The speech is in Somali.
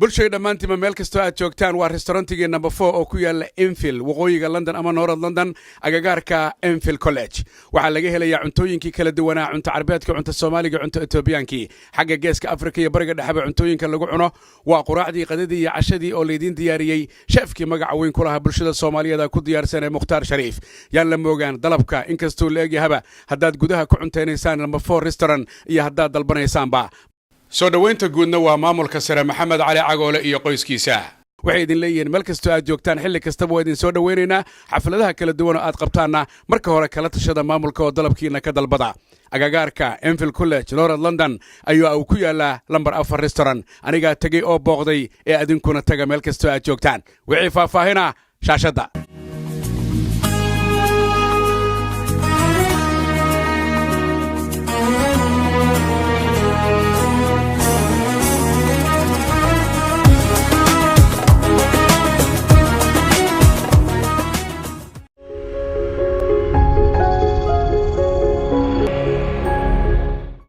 bulshada dhamaantii meel kasta aad joogtaan waa restaurantiga number 4 oo ku yaala Enfield waqooyiga London ama North London agagaarka Enfield College waxa laga helayaa cuntooyinkii kala duwanaa cunto Carabeedka cunto Soomaaliga cunto Ethiopiaanki xagga geeska Afrika iyo bariga dhexe cuntooyinka lagu cuno waa quraacdii qadadii iyo cashadii oo leedin diyaariyay chefkii magaca weyn ku lahaa bulshada Soomaaliyeed ku diyaarsan Mukhtaar Shariif yaan la moogaan dalabka inkastoo leegyahay haddaad gudaha ku cunteynaysan number 4 restaurant iyo haddaad dalbanaysaanba soo dhaweynta guudna waa maamulka sare Maxamed Cali Cagoole iyo qoyskiisa waxay idin leeyihiin meel kasta aad joogtaan xilli kastaba waa idin soo dhaweynaynaa xafladaha kala duwan oo aad qabtaana marka hore kala tashada maamulka oo dalabkiina ka dalbada agagaarka Enfield College North London ayuu ku yaala lambar 4 restaurant aniga tagay oo booqday ee adinkuna taga meel kasta aad joogtaan wixii faahfaahina shaashada